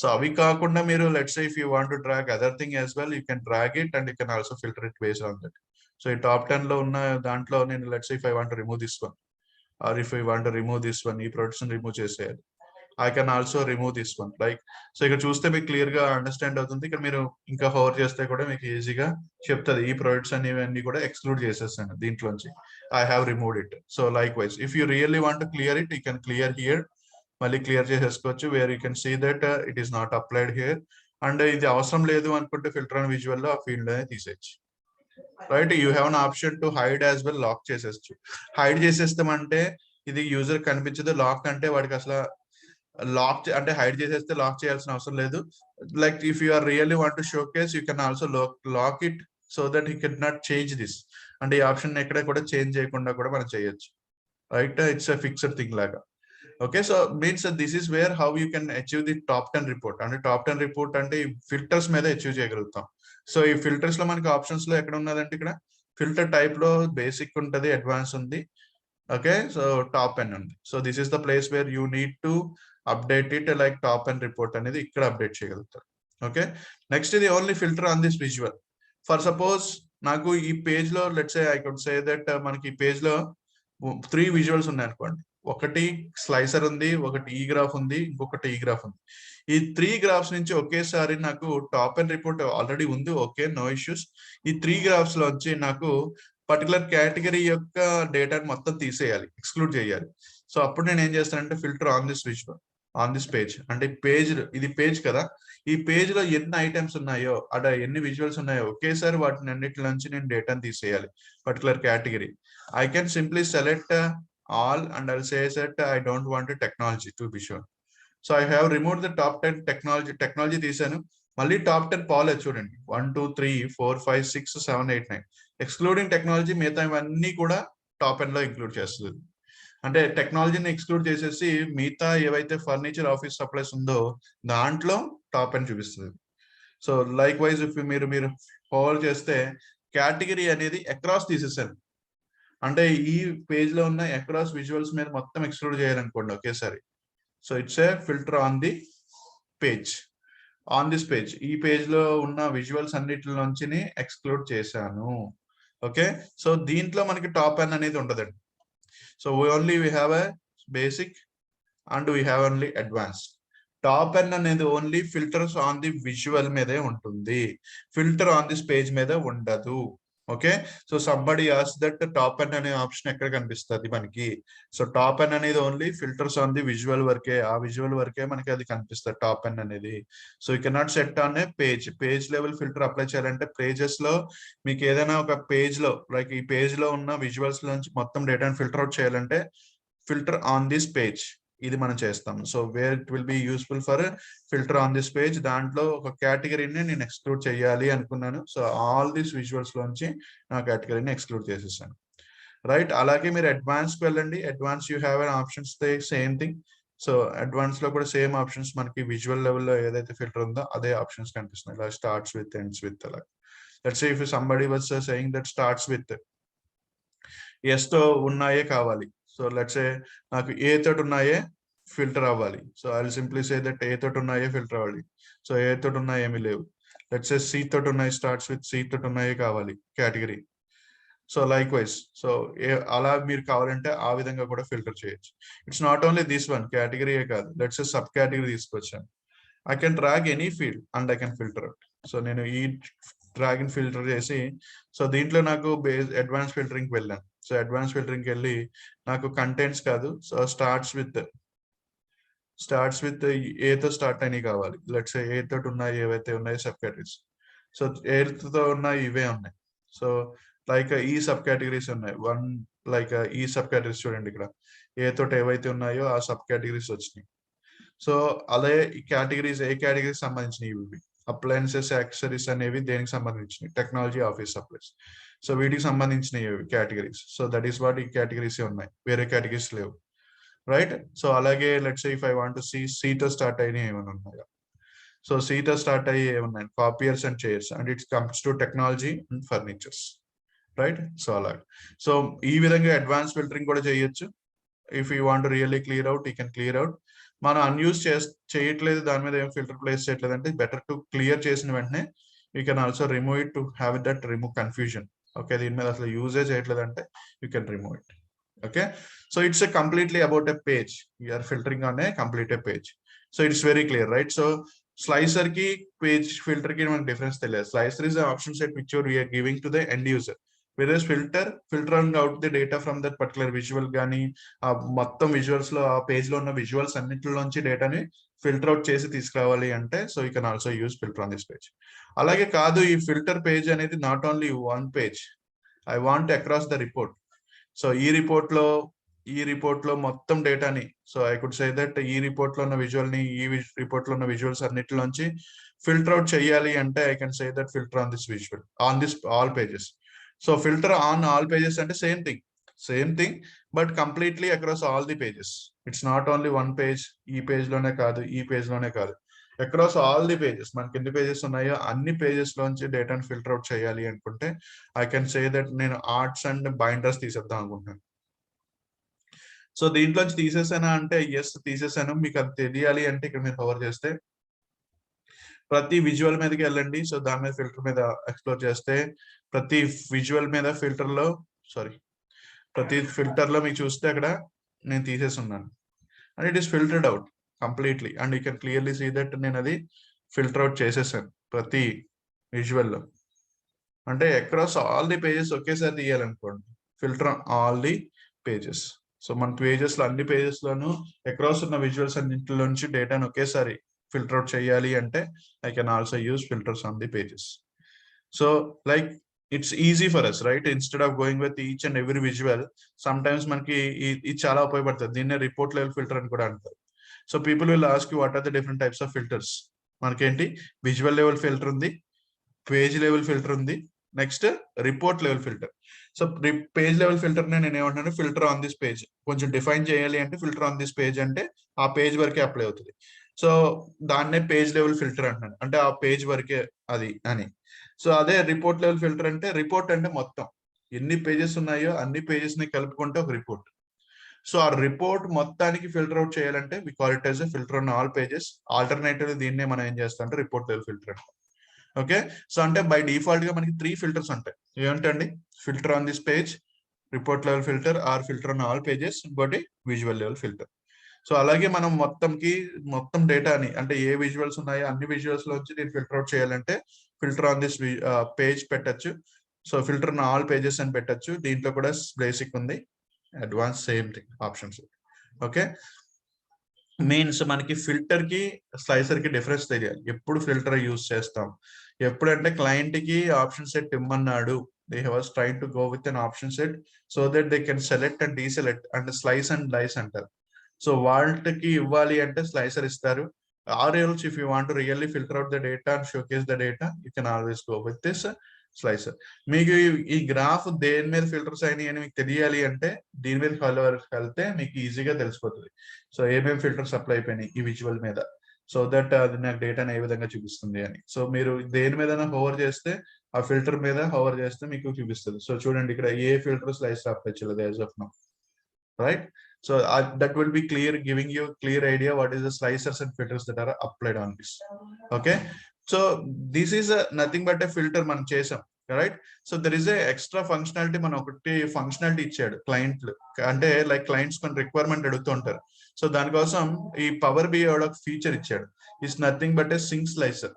సో అవి కాకుండా మీరు let's say if you want to track other thing as well, you can track it and you can also filter it based on that. So ఈ top 10 లో ఉన్న దాంట్లో నేను let's if I want remove this one, or if I want remove this one, ఈ products remove చేసేయాలి, I can also remove this one. Like so ఇక్కడ చూస్తే మీకు క్లియర్ గా అండర్స్టాండ్ అవుతుంది. ఇక్కడ మీరు ఇంకా హోవర్ చేస్తే కూడా మీకు ఈజీగా చెప్తుంది ఈ ప్రొడక్ట్స్ అనేవి కూడా ఎక్స్క్లూడ్ చేసేస్తాను దీంట్లోంచి, I have removed it. So likewise if you really want to clear it, you can clear here, మళ్ళీ క్లియర్ చేసేసుకోవచ్చు, where you can see that it is not applied here. And ఇది అవసరం లేదు అనుకుంటే filter and visual లో ఆ field అనేది తీసేయచ్చు. Right, you have an option to hide as well, lock చేసేచ్చు. హైడ్ చేసేస్తామంటే ఇది యూజర్ కనిపించదు, లాక్ అంటే వాడికి అసలు లాక్ అంటే హైడ్ చేసేస్తే లాక్ చేయాల్సిన అవసరం లేదు. Like if you are really want to showcase, you can also lock it so that he can not change this. అంటే ఈ ఆప్షన్ ఎక్కడ కూడా చేంజ్ చేయకుండా కూడా మనం చేయొచ్చు. Right, it's a fixed thing లాగా. Okay, so means this is where how you can achieve the top 10 report. అంటే టాప్ 10 రిపోర్ట్ అంటే ఈ ఫిల్టర్స్ మీద అచీవ్ చేయగలుగుతాం. సో ఈ ఫిల్టర్స్ లో మనకి ఆప్షన్స్ లో ఎక్కడ ఉన్నదంటే ఇక్కడ ఫిల్టర్ టైప్ లో బేసిక్ ఉంటది, అడ్వాన్స్ ఉంది, ఓకే, సో టాప్ 10 ఉంది. So this is the place where you need to update it, like top 10 report అనేది ఇక్కడ అప్డేట్ చేయగలుగుతారు. ఓకే, నెక్స్ట్ ఇది only filter on this visual. For suppose నాకు ఈ పేజ్ లో let's say I could say that మనకి ఈ page లో 3 విజువల్స్ ఉన్నాయి అనుకోండి. ఒకటి స్లైసర్ ఉంది, ఒకటి ఈ గ్రాఫ్ ఉంది, ఇంకొకటి ఈ గ్రాఫ్ ఉంది. ఈ 3 గ్రాఫ్స్ నుంచి ఒకేసారి నాకు టాప్ అండ్ రిపోర్ట్ ఆల్రెడీ ఉంది, ఓకే, నో ఇష్యూస్. ఈ 3 గ్రాఫ్స్ లో వచ్చి నాకు పర్టికులర్ కేటగిరీ యొక్క డేటాని మొత్తం తీసేయాలి, ఎక్స్క్లూడ్ చేయాలి. సో అప్పుడు నేను ఏం చేస్తానంటే filter on this visual, on this page. అంటే పేజ్, ఇది పేజ్ కదా, ఈ పేజ్ లో ఎన్ని ఐటమ్స్ ఉన్నాయో అక్కడ ఎన్ని విజువల్స్ ఉన్నాయో ఒకేసారి వాటిని అన్నిటి నుంచి నేను డేటాను తీసేయాలి particular category. I can simply select all and I'll say that I don't want a technology to be sure. So I have removed the top 10 technology తీసాను. మళ్ళీ టాప్ 10 పాలే చూడండి, 1 2 3 4 5 6 7 8 9 ఎక్స్క్లూడింగ్ టెక్నాలజీ, మిగతా ఇవన్నీ కూడా టాప్ 10 లో ఇంక్లూడ్ చేస్తుంది. అంటే టెక్నాలజీని ఎక్స్క్లూడ్ చేసేసి మిగతా ఏవైతే ఫర్నిచర్, ఆఫీస్ సప్లైస్ ఉందో దాంట్లో టాప్ 10 చూపిస్తుంది. సో లైక్ వైజ్ ఇఫ్ మీరు హోల్డ్ చేస్తే కేటగిరీ అనేది అక్రాస్ తీసేసాను, అంటే ఈ పేజ్ లో ఉన్న అక్రాస్ విజువల్స్ మీద మొత్తం ఎక్స్క్లూడ్ చేయాలనుకోండి ఒకేసారి. So it's a filter on the page, on this page. ఈ పేజ్ లో ఉన్న విజువల్స్ అన్నిటి నుంచి ఎక్స్క్లూడ్ చేశాను. ఓకే, సో దీంట్లో మనకి టాప్ ఎన్ అనేది ఉండదండి. So we have a basic and we have only advanced. Top N అనేది only filters on the visual మీదే ఉంటుంది, ఫిల్టర్ ఆన్ దిస్ పేజ్ మీద ఉండదు. ఓకే, సో సంబడి ఆస్ దట్ టాప్ ఎన్ అనే ఆప్షన్ ఎక్కడ కనిపిస్తుంది మనకి. సో టాప్ ఎన్ అనేది only filters on the visual వరకే, ఆ విజువల్ వరకే మనకి అది కనిపిస్తుంది టాప్ ఎన్ అనేది. So you cannot set on a page level filter apply చేయాలంటే పేజెస్ లో మీకు ఏదైనా ఒక పేజ్ లో లైక్ ఈ పేజ్ లో ఉన్న విజువల్స్ నుంచి మొత్తం డేటాను ఫిల్టర్ అవుట్ చేయాలంటే ఫిల్టర్ ఆన్ దిస్ పేజ్ ఇది మనం చేస్తాం. So where it will be useful for filter on this page. దాంట్లో ఒక కేటగిరీని నేను ఎక్స్క్లూడ్ చేయాలి అనుకున్నాను. సో ఆల్ దీస్ విజువల్స్ లోంచి నా కేటగిరీని ఎక్స్క్లూడ్ చేసేసాను. రైట్, అలాగే మీరు అడ్వాన్స్ కి వెళ్ళండి. Advance you have an options same thing. So advance లో కూడా సేమ్ ఆప్షన్స్ మనకి విజువల్ లెవెల్లో ఏదైతే ఫిల్టర్ ఉందో అదే ఆప్షన్స్ కనిపిస్తున్నాయి. ఇలా స్టార్ట్స్ విత్, ఎండ్స్ విత్, అలా. Let's say if somebody was saying that starts with S తో ఉన్నాయే కావాలి. సో లెట్స్ సే నాకు ఏ తోటి ఉన్నాయే ఫిల్టర్ అవ్వాలి. So I will simply say that A తోటి ఉన్నాయే ఫిల్టర్ అవ్వాలి. సో ఏ తోటి ఉన్నాయి ఏమి లేవు. లెట్స్ సే సి తోటి ఉన్నాయి, స్టార్ట్స్ విత్ సి తోటి ఉన్నాయే కావాలి category. So likewise so అలా మీరు కావాలంటే ఆ విధంగా కూడా ఫిల్టర్ చేయొచ్చు. It's not only this one కేటగిరీయే కాదు, లెట్స్ సబ్ కేటగిరీ తీసుకొచ్చాను. I can drag any field and I can filter out. So నేను ఈ డ్రాగ్ ఇన్ ఫిల్టర్ చేసి, సో దీంట్లో నాకు అడ్వాన్స్ ఫిల్టరింగ్ వెళ్ళాను. సో అడ్వాన్స్ ఫిల్టరింగ్కి వెళ్ళి నాకు కంటెంట్స్ కాదు, సో స్టార్ట్స్ విత్ ఏతో స్టార్ట్ అయినవి కావాలి. లెట్స్ ఏ తోటి ఉన్నాయి ఏవైతే ఉన్నాయి సబ్ కేటగిరీస్, సో ఏతో ఉన్నాయి ఇవే ఉన్నాయి. సో లైక్ ఈ సబ్ కేటగిరీస్ ఉన్నాయి, వన్ లైక్ ఈ సబ్ కేటగిరీస్ చూడండి ఇక్కడ ఏ తోటి ఏవైతే ఉన్నాయో ఆ సబ్ కేటగిరీస్ వచ్చినాయి. సో అదే ఈ కేటగిరీస్ ఏ కేటగిరీస్ సంబంధించినవి ఇవి అప్లయన్సెస్ యాక్సెసరీస్ అనేవి దేనికి సంబంధించినవి టెక్నాలజీ ఆఫీస్ సప్లైస్. సో వీటికి సంబంధించినవి categories. So that is what ఈ కేటగిరీస్ ఉన్నాయి, వేరే కేటగిరీస్ లేవు, రైట్. సో అలాగే let's if I want to C తో స్టార్ట్ అయినవి ఏమైనా ఉన్నాయా, సో సీ తో స్టార్ట్ అయ్యి ఏమున్నాయి copiers and chairs and it's comes to technology and furnitures, right. So అలాగే సో ఈ విధంగా అడ్వాన్స్ ఫిల్టరింగ్ కూడా చేయొచ్చు. If you want really clear out you can clear out. మనం అన్యూజ్ చేయట్లేదు, దాని మీద ఏం ఫిల్టర్ ప్లేస్ చేయట్లేదు అంటే బెటర్ టు క్లియర్ చేసిన వెంటనే you can also remove it to have that remove confusion. Okay, దీని మీద అసలు యూజే చేయట్లేదు అంటే you can remove it. Okay, so it's a completely about a page. We are filtering on a complete a page, so it's very clear, right? So slicer ki page filter ki man difference tele. Slicer is an option set which we are giving to the end user, whereas filtering out the data from that particular visual gani మొత్తం visuals లో ఆ page లో ఉన్న visuals అన్నిటిలోంచి డేటాని filter out చేసి తీసుకురావాలి అంటే so you can also use filter on this page. అలాగే కాదు, ఈ ఫిల్టర్ పేజ్ అనేది not only one page, I want across the report. So ఈ రిపోర్ట్ లో మొత్తం డేటాని, so I could say that ఈ రిపోర్ట్ లో ఉన్న విజువల్ ని ఈ రిపోర్ట్ లో ఉన్న విజువల్స్ అన్నిటిలోంచి ఫిల్టర్ అవుట్ చేయాలి అంటే I can say that filter on this visual on this all pages. So filter on all pages అంటే same thing but completely across all the pages. It's not only one page, ఈ page లోనే కాదు ఈ page లోనే కాదు, across all the pages. మనకి ఎన్ని pages ఉన్నాయో అన్ని పేజెస్ లోంచి డేటాను ఫిల్టర్ అవుట్ చేయాలి అనుకుంటే ఐ కెన్ సే దట్ నేను ఆర్ట్స్ అండ్ బైండర్స్ తీసేద్దాం అనుకుంటున్నాను. సో దీంట్లోంచి తీసేసానా అంటే ఎస్ తీసేసాను. మీకు అది తెలియాలి అంటే ఇక్కడ మీరు కవర్ చేస్తే ప్రతి విజువల్ మీదకి వెళ్ళండి. సో దాని మీద ఫిల్టర్ మీద ఎక్స్ప్లోర్ చేస్తే ప్రతి విజువల్ మీద ప్రతి ఫిల్టర్ లో మీకు చూస్తే అక్కడ నేను తీసేసి ఉన్నాను and it is filtered out completely and you can clearly see that నేను అది ఫిల్టర్ అవుట్ చేసేసాను ప్రతి విజువల్ లో. అంటే అక్రాస్ ఆల్ ది పేజెస్ ఒకేసారి తీయాలనుకోండి, filter all the pages. So మన పేజెస్ లో అన్ని పేజెస్ లోను అక్రాస్ ఉన్న విజువల్స్ అన్నింటిలోంచి డేటాను ఒకేసారి ఫిల్టర్ అవుట్ చేయాలి అంటే I can also use filters on the pages. So like it's easy for us, right? Instead of going with each and every visual, sometimes మనకి ఇది చాలా ఉపయోగపడుతుంది. దీన్నే రిపోర్ట్ లెవెల్ ఫిల్టర్ అని కూడా అంటారు. So people will ask you what are the different types of filters. మనకేంటి visual level filter ఉంది, పేజ్ లెవెల్ ఫిల్టర్ ఉంది, next report level filter. So page level filter నేను ఏమంటాను, ఫిల్టర్ ఆన్ దిస్ పేజ్. కొంచెం define చేయాలి అంటే filter on this page అంటే ఆ పేజ్ వరకే అప్లై అవుతుంది. సో దాన్నే పేజ్ లెవెల్ ఫిల్టర్ అంటున్నాను, అంటే ఆ పేజ్ వరకే అది అని. సో అదే రిపోర్ట్ లెవెల్ ఫిల్టర్ అంటే రిపోర్ట్ అంటే మొత్తం ఎన్ని పేజెస్ ఉన్నాయో అన్ని పేజెస్ ని కలుపుకుంటే ఒక రిపోర్ట్. సో ఆ రిపోర్ట్ మొత్తానికి ఫిల్టర్ అవుట్ చేయాలంటే we call it as filter on all pages. Alternative దీన్నే మనం ఏం చేస్తాం అంటే రిపోర్ట్ లెవెల్ ఫిల్టర్ అంటాం. ఓకే, సో అంటే బై డిఫాల్ట్ గా మనకి 3 ఫిల్టర్స్ ఉంటాయి. ఏమంటండి? Filter on this page, report level filter, or filter on all pages, ఇంకోటి విజువల్ లెవెల్ ఫిల్టర్. సో అలాగే మనం మొత్తం డేటాని అంటే ఏ విజువల్స్ ఉన్నాయో అన్ని విజువల్స్ లోంచి నేను ఫిల్టర్ అవుట్ చేయాలంటే ఫిల్టర్ ఆన్ దిస్ పేజ్ పెట్టచ్చు. So filter on all pages అని పెట్టచ్చు. దీంట్లో కూడా బేసిక్ ఉంది, advance same thing options. Okay, means మనకి ఫిల్టర్ కి స్లైసర్ కి డిఫరెన్స్ తెలియాలి. ఎప్పుడు ఫిల్టర్ యూజ్ చేస్తాం, ఎప్పుడంటే క్లయింట్ కి ఆప్షన్ సెట్ ఇమ్మన్నాడు, they was trying to go with an option set so that they can select and deselect and slice and dice అంటారు. సో వాళ్ళకి ఇవ్వాలి అంటే స్లైసర్ ఇస్తారు. Or else if you want to really filter out the data and showcase the data, you can always go with this slicer. మీకు ఈ graph దేని మీద ఫిల్టర్స్ అయినాయి అని మీకు తెలియాలి అంటే దీని మీద వెళ్తే మీకు ఈజీగా తెలిసిపోతుంది. సో ఏమేమి ఫిల్టర్స్ అప్లై అయిపోయినాయి ఈ విజువల్ మీద, సో దట్ అది నాకు డేటాని ఏ విధంగా చూపిస్తుంది అని. సో మీరు దేని మీద హోవర్ చేస్తే ఆ ఫిల్టర్ మీద హోవర్ చేస్తే మీకు చూపిస్తుంది. సో చూడండి ఇక్కడ ఏ ఫిల్టర్ స్లైసర్ అప్లై చేయలేదు as of now, right? So that will be clear, giving you clear idea what is the slicers and filters that are applied on this. Okay, so this is nothing but a filter మనం చేసాం. Right. So there is a extra functionality, మనం ఒకటి functionality ఇచ్చాడు క్లయింట్లు, అంటే like clients కొన్ని requirement అడుగుతూ ఉంటారు. సో దానికోసం ఈ పవర్ బిఐ ఒక ఫీచర్ ఇచ్చాడు. It's nothing but a sync slicer.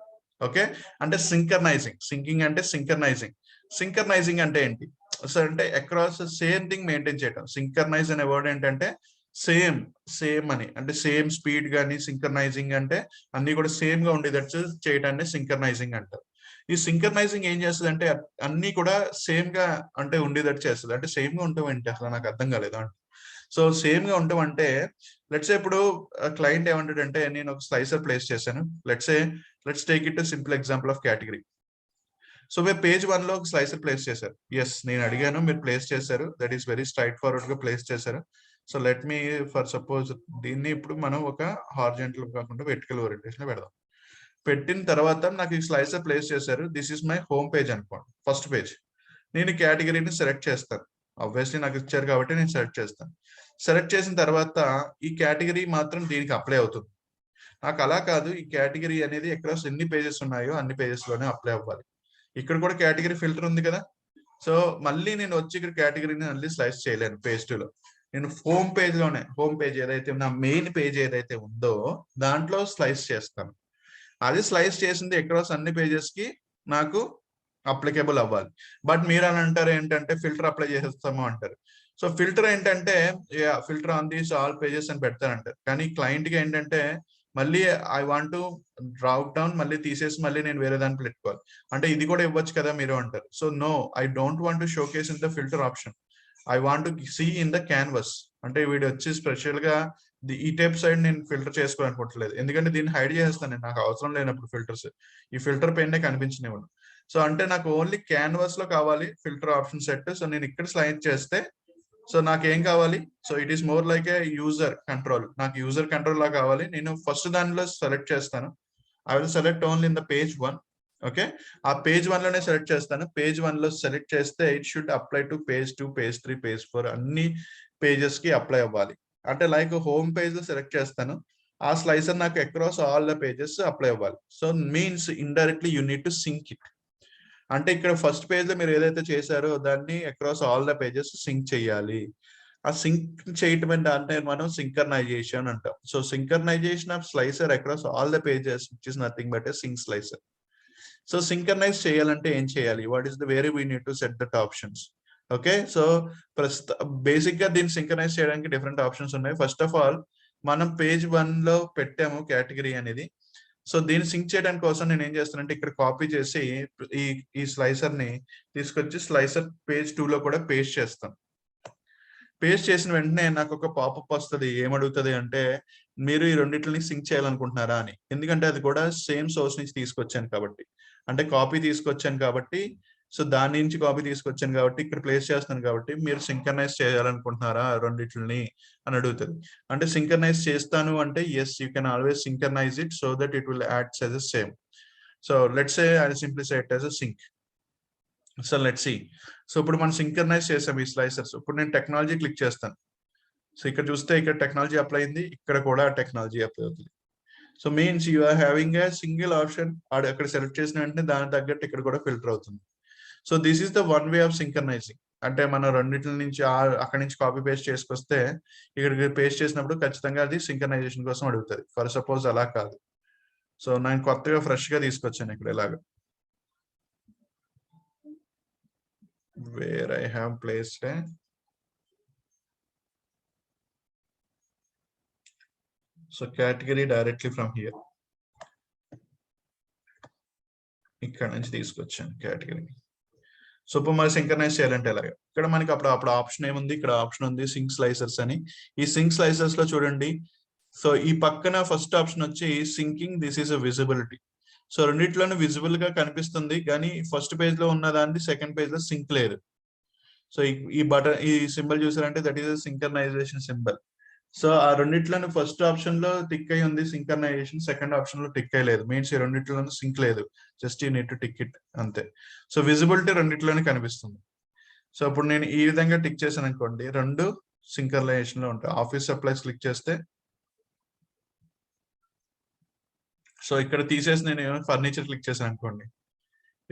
Okay, అంటే సింకర్నైజింగ్, సింకింగ్ అంటే సింకర్నైజింగ్. సింకర్నైజింగ్ అంటే ఏంటి? సో అంటే అక్రాస్ సేమ్ థింగ్ మెయింటైన్ చేయడం. సింకర్నైజ్ అనే వర్డ్ ఏంటంటే సేమ్, సేమ్ అని, అంటే సేమ్ స్పీడ్ కానీ, సింకర్నైజింగ్ అంటే అన్ని కూడా సేమ్ గా ఉండేటట్టు చేయడాన్ని సింకర్నైజింగ్ అంటారు. ఈ సింకర్నైజింగ్ ఏం చేస్తుంది అంటే అన్ని కూడా సేమ్ గా అంటే ఉండేటట్టు చేస్తుంది. అంటే సేమ్ గా ఉంటాం ఏంటి అసలు నాకు అర్థం కాలేదు అంటే. సో సేమ్ గా ఉంటాం అంటే లెట్స్ ఇప్పుడు క్లయింట్ ఏమంటాడంటే నేను ఒక స్లైసర్ ప్లేస్ చేశాను. Let's take it simple example of category. So మీరు పేజ్ 1 లో ఒక స్లైసర్ ప్లేస్ చేశారు. ఎస్, నేను అడిగాను, మీరు ప్లేస్ చేశారు. That is very straight forward గా ప్లేస్ చేశారు. So let me for suppose దీన్ని ఇప్పుడు మనం ఒక హార్జెంటల్ కాకుండా వెర్టికల్ ఓరియంటేషన్ లో పెడదాం. పెట్టిన తర్వాత నాకు ఈ స్లైసర్ ప్లేస్ చేశారు. This is my home page అనుకోండి, ఫస్ట్ పేజ్. నేను కేటగిరీని సెలెక్ట్ చేస్తాను. ఆబ్వియస్లీ నాకు ఇచ్చారు కాబట్టి నేను సెలెక్ట్ చేస్తాను. సెలెక్ట్ చేసిన తర్వాత ఈ కేటగిరీ మాత్రం దీనికి అప్లై అవుతుంది. నాకు అలా కాదు, ఈ కేటగిరీ అనేది అక్రాస్ ఎన్ని పేజెస్ ఉన్నాయో అన్ని పేజెస్ లోనే అప్లై అవ్వాలి. ఇక్కడ కూడా కేటగిరీ ఫిల్టర్ ఉంది కదా. సో మళ్ళీ నేను వచ్చి ఇక్కడ కేటగిరీని మళ్ళీ స్లైస్ చేయలేను పేజ్ 2 లో. నేను హోమ్ పేజ్ లోనే, హోమ్ పేజ్ ఏదైతే నా మెయిన్ పేజ్ ఏదైతే ఉందో దాంట్లో స్లైస్ చేస్తాను. అది స్లైస్ చేసింది అక్రాస్ అన్ని పేజెస్ కి నాకు అప్లికేబుల్ అవ్వాలి. బట్ మీరు అని అంటారు ఏంటంటే ఫిల్టర్ అప్లై చేసేస్తాము అంటారు. సో ఫిల్టర్ ఏంటంటే filter on these all pages అని పెడతారంటారు. కానీ క్లయింట్ కి ఏంటంటే మళ్ళీ I want to drop down, మళ్ళీ తీసేసి మళ్ళీ నేను వేరే దాన్ని పెట్టుకోవాలి. అంటే ఇది కూడా ఇవ్వచ్చు కదా మీరు అంటారు. So no, I don't want to showcase in the filter option. I want to see in the canvas. అంటే వీడు వచ్చి స్పెషల్ గా ఈ టైప్ సైడ్ నేను ఫిల్టర్ చేసుకోవాలనుకోవట్లేదు, ఎందుకంటే దీన్ని హైడ్ చేస్తాను నాకు అవసరం లేనప్పుడు ఫిల్టర్స్. ఈ ఫిల్టర్ పెయిన్ కనిపించనివ్వను. సో అంటే నాకు ఓన్లీ క్యాన్వాస్ లో కావాలి ఫిల్టర్ ఆప్షన్ సెట్. సో నేను ఇక్కడ స్లైడ్ చేస్తే సో నాకేం కావాలి? So it is more like A user control. నాకు యూజర్ కంట్రోల్ లా కావాలి. నేను ఫస్ట్ దానిలో సెలెక్ట్ చేస్తాను. I will select only in the page 1. Okay, ఆ పేజ్ 1 లోనే సెలెక్ట్ చేస్తాను. పేజ్ 1 లో సెలెక్ట్ చేస్తే it should apply to page 2, page 3, page 4 అన్ని పేజెస్ కి అప్లై అవ్వాలి. అంటే లైక్ హోమ్ పేజ్ లో సెలెక్ట్ చేస్తాను, ఆ స్లైసర్ నాకు across all the pages apply అవ్వాలి. So means indirectly you need to sync it. అంటే ఇక్కడ ఫస్ట్ పేజ్ లో మీరు ఏదైతే చేశారో దాన్ని across all the pages sync చేయాలి. ఆ సింక్ చేయటం అంటే మనం సింకర్నైజేషన్ అంటాం. So synchronization of slicer across all the pages which is nothing but a sync slicer. So synchronize చేయాలంటే ఏం చేయాలి? What is the very we need to set that options. Okay, so basic గా దీన్ని synchronize చేయడానికి different options ఉన్నాయి. First of all మనం page 1 లో పెట్టాము కేటగిరీ అనేది. సో దీన్ని సింక్ చేయడానికి కోసం నేను ఏం చేస్తానంటే ఇక్కడ కాపీ చేసి ఈ స్లైసర్ ని తీసుకొచ్చి స్లైసర్ పేజ్ 2 లో కూడా పేస్ట్ చేస్తాను. పేస్ట్ చేసిన వెంటనే నాకు ఒక పాపప్ వస్తుంది. ఏమడుగుతుంది అంటే మీరు ఈ రెండింటిని సింక్ చేయాలనుకుంటున్నారా అని. ఎందుకంటే అది కూడా సేమ్ సోర్స్ నుంచి తీసుకొచ్చాను కాబట్టి, అంటే కాపీ తీసుకొచ్చాను కాబట్టి, సో దాని నుంచి కాపీ తీసుకొచ్చాను కాబట్టి ఇక్కడ ప్లేస్ చేస్తున్నాను కాబట్టి మీరు సింకర్నైజ్ చేయాలనుకుంటున్నారా రెండిట్లని అని అడుగుతుంది. అంటే సింకర్నైజ్ చేస్తాను అంటే yes, you can always synchronize it so that it will acts as a same. So let's say I simply say it as a sync. So let's see. So ఇప్పుడు మనం సింకర్నైజ్ చేసాం ఈ స్లైసర్స్. ఇప్పుడు నేను technology click చేస్తాను. So ఇక్కడ చూస్తే ఇక్కడ టెక్నాలజీ అప్లై అయింది, ఇక్కడ కూడా టెక్నాలజీ అప్లై అవుతుంది. So means you are having a single option. అక్కడ సెలెక్ట్ చేసిన వెంటనే దానికి తగ్గట్టు ఇక్కడ కూడా ఫిల్టర్ అవుతుంది. So this is the one way of synchronizing. అంటే మనం రెండింటి నుంచి అక్కడి నుంచి కాపీ పేస్ట్ చేసుకొస్తే ఇక్కడికి పేస్ట్ చేసినప్పుడు ఖచ్చితంగా అది సింకర్నైజేషన్ కోసం అడుగుతుంది. ఫర్ సపోజ్ అలా కాదు. సో నేను కొత్తగా ఫ్రెష్ గా తీసుకొచ్చాను ఇక్కడ ఇలాగా, where I have placed so category directly from here. ఇక్కడ నుంచి తీసుకొచ్చాను కేటగిరీ. సో ఇప్పుడు మరి సింకర్నైజ్ చేయాలంటే ఎలాగ? ఇక్కడ మనకి అప్పుడు ఆప్షన్ ఏముంది? ఇక్కడ ఆప్షన్ ఉంది సింక్ స్లైసర్స్ అని. ఈ సింక్ స్లైసర్స్ లో చూడండి, సో ఈ పక్కన ఫస్ట్ ఆప్షన్ వచ్చి syncing, this is a visibility. So రెండిట్లోనూ విజిబుల్ గా కనిపిస్తుంది, కానీ ఫస్ట్ పేజ్ లో ఉన్న దాన్ని సెకండ్ పేజ్ లో సింక్ లేదు. సో ఈ బటన్, ఈ సింబల్ చూసారంటే that is synchronization symbol. So ఆ రెండిట్లోనూ ఫస్ట్ ఆప్షన్ లో టిక్ అయి ఉంది సింకర్నైజేషన్, సెకండ్ ఆప్షన్ లో టిక్ అయ్యలేదు. మీన్స్ ఈ రెండిట్లోనూ సింక్ లేదు, just you need to tick it అంతే. సో విజిబిలిటీ రెండిట్లోనే కనిపిస్తుంది. సో ఇప్పుడు నేను ఈ విధంగా టిక్ చేశాను అనుకోండి, రెండు సింకర్నైజేషన్ లో ఉంటాయి. ఆఫీస్ సప్లైస్ క్లిక్ చేస్తే సో ఇక్కడ తీసేసి నేను ఫర్నిచర్ క్లిక్ చేశాను అనుకోండి,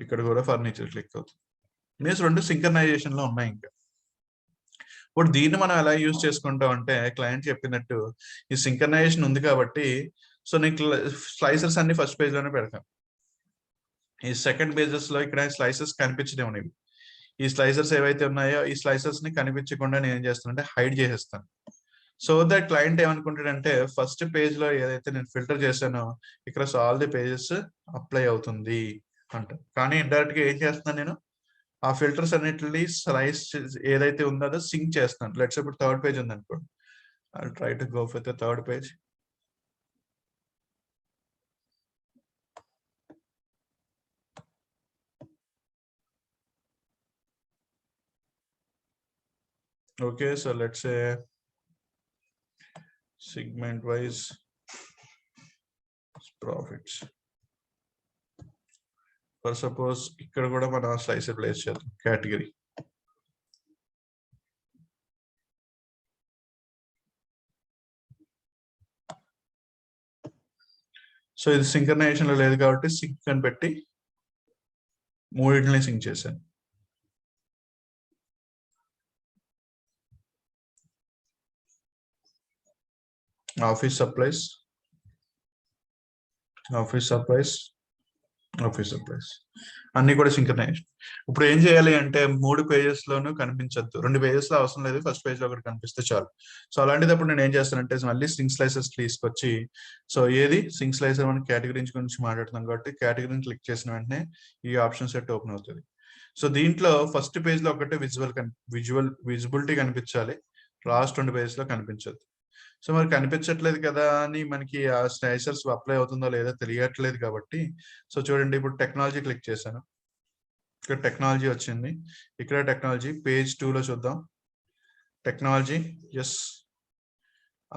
ఇక్కడ కూడా ఫర్నిచర్ క్లిక్ అవుతుంది. మీన్స్ రెండు సింక్రనైజేషన్ లో ఉన్నాయి ఇంకా. ఇప్పుడు దీన్ని మనం ఎలా యూజ్ చేసుకుంటాం అంటే క్లయింట్ చెప్పినట్టు ఈ సింక్రనైజేషన్ ఉంది కాబట్టి సో నీకు స్లైసెస్ అన్ని ఫస్ట్ పేజ్ లోనే పెడతాం. ఈ సెకండ్ పేజెస్ లో ఇక్కడ స్లైసెస్ కనిపించడం అనేవి, ఈ స్లైసెస్ ఏవైతే ఉన్నాయో ఈ స్లైసెస్ ని కనిపించకుండా నేను ఏం చేస్తానంటే హైడ్ చేసేస్తాను. సో దట్ క్లయింట్ ఏమనుకుంటాడంటే ఫస్ట్ పేజ్ లో ఏదైతే నేను ఫిల్టర్ చేశానో ఇక్కడ ఆల్ ది పేజెస్ అప్లై అవుతుంది అంట. కానీ ఇండైరెక్ట్ గా ఏం చేస్తున్నాను నేను ఆ ఫిల్టర్స్ అన్నిటిని స్లైస్ ఏదైతే ఉందో అదో సింక్ చేస్తాను. లెట్స్ ఇప్పుడు థర్డ్ పేజ్ ఉంది అనుకోండి, I try to go for the third page. Okay, so let's say segment wise profits. For suppose ఇక్కడ కూడా మనం స్లైస్ ప్లేస్ చేద్దాం కేటగిరీ. సో ఇది సింక్రనైజేషన్ లో లేదు కాబట్టి సింక్ అని పెట్టి మూడింటిని సింక్ చేశాను. Office supplies, office supplies, office supplies అన్ని కూడా సింక్రనైజేషన్. ఇప్పుడు ఏం చేయాలి అంటే 3 పేజెస్ లోనూ కనిపించద్దు, 2 పేజెస్ లో అవసరం లేదు, ఫస్ట్ పేజ్ లో ఒకటి కనిపిస్తే చాలు. సో అలాంటిదప్పుడు నేను ఏం చేస్తానంటే మళ్ళీ సింక్ స్లైసెస్ తీసుకొచ్చి, సో ఏది సింక్ స్లైసర్ మనం కేటగిరీ గురించి మాట్లాడుతున్నాం కాబట్టి కేటగిరీని క్లిక్ చేసిన వెంటనే ఈ ఆప్షన్ సెట్ ఓపెన్ అవుతుంది. సో దీంట్లో ఫస్ట్ పేజ్ లో ఒకటే విజిబిలిటీ కనిపించాలి, లాస్ట్ 2 పేజెస్ లో కనిపించదు. సో మరి కనిపించట్లేదు కదా అని మనకి ఆ స్లైసర్స్ అప్లై అవుతుందో లేదో తెలియట్లేదు కాబట్టి సో చూడండి ఇప్పుడు టెక్నాలజీ క్లిక్ చేశాను, ఇక్కడ టెక్నాలజీ వచ్చింది, ఇక్కడ టెక్నాలజీ పేజ్ 2 లో చూద్దాం టెక్నాలజీ. ఎస్,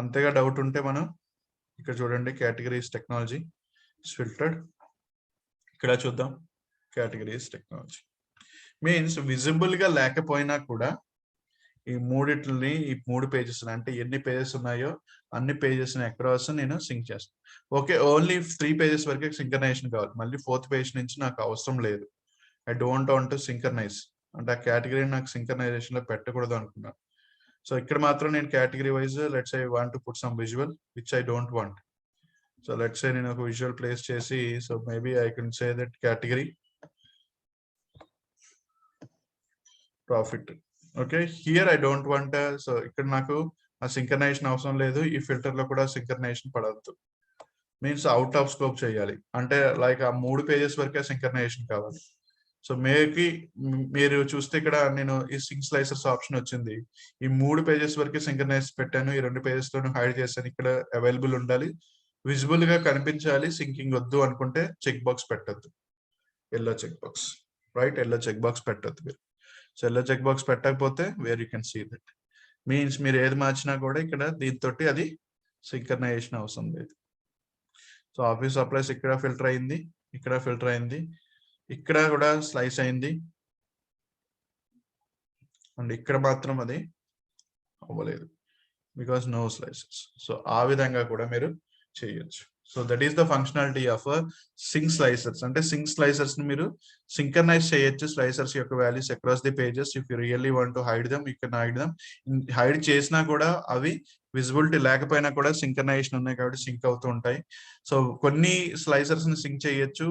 అంతేగా డౌట్ ఉంటే మనం ఇక్కడ చూడండి కేటగిరీస్ టెక్నాలజీ ఫిల్టర్డ్, ఇక్కడ చూద్దాం కేటగిరీస్ టెక్నాలజీ. మీన్స్ విజిబుల్ గా లేకపోయినా కూడా ఈ మూడిట్లని ఈ 3 పేజెస్ అంటే ఎన్ని పేజెస్ ఉన్నాయో అన్ని పేజెస్ ని అక్రాస్ నేను సింక్ చేస్తాను. ఓకే, ఓన్లీ 3 పేజెస్ వరకే సింక్రనైజేషన్ కావాలి, మళ్ళీ 4th పేజ్ నుంచి నాకు అవసరం లేదు. I don't want to synchronise అంటే ఆ కేటగిరీ నాకు సింక్రనైజేషన్ లో పెట్టకూడదు అనుకున్నాను. సో ఇక్కడ మాత్రం నేను category wise let's I want to put some visual which I don't want. So let's I నేను ఒక విజువల్ ప్లేస్ చేసి so maybe I can say that category profit. Okay, here I don't want, so ఇక్కడ నాకు ఆ synchronisation అవసరం లేదు, ఈ filter లో కూడా సింక్రనైజేషన్ పడద్దు. మీన్స్ అవుట్ ఆఫ్ స్కోప్ చేయాలి అంటే లైక్ ఆ 3 పేజెస్ వరకే సింక్రనైజేషన్ కావాలి. సో మేబీ మీరు చూస్తే ఇక్కడ నేను ఈ సింక్ స్లైసర్స్ ఆప్షన్ వచ్చింది, ఈ 3 పేజెస్ వరకే సింక్రనైజ్ పెట్టాను, ఈ 2 పేజెస్ లోను హైడ్ చేశాను. ఇక్కడ అవైలబుల్ ఉండాలి, విజిబుల్ గా కనిపించాలి, సింకింగ్ వద్దు అనుకుంటే చెక్ బాక్స్ పెట్టద్దు, yellow check box, right, yellow check box పెట్టద్దు మీరు. సో ఎల్లో చెక్ బాక్స్ పెట్టకపోతే where you can see that means మీరు ఏది మార్చినా కూడా ఇక్కడ దీంతో అది సింక్రనైజేషన్ అవసరం లేదు. సో ఆఫీస్ సప్లైస్ ఇక్కడ ఫిల్టర్ అయింది, ఇక్కడ ఫిల్టర్ అయింది, ఇక్కడ కూడా స్లైస్ అయింది అండ్ ఇక్కడ మాత్రం అది అవ్వలేదు బికాస్ నో స్లైసెస్. సో ఆ విధంగా కూడా మీరు చేయొచ్చు. So that is the functionality of sync slicers. అంటే సింక్ స్లైసర్స్ ని మీరు సింక్రనైజ్ చేయొచ్చు స్లైసర్స్ యొక్క values across the pages. If you really want to hide them you can hide them. Hide చేసినా కూడా అవి విజిబిలిటీ లేకపోయినా కూడా సింక్రనైజేషన్ ఉన్నాయి కాబట్టి సింక్ అవుతూ ఉంటాయి. సో కొన్ని స్లైసర్స్ ని సింక్ చేయొచ్చు.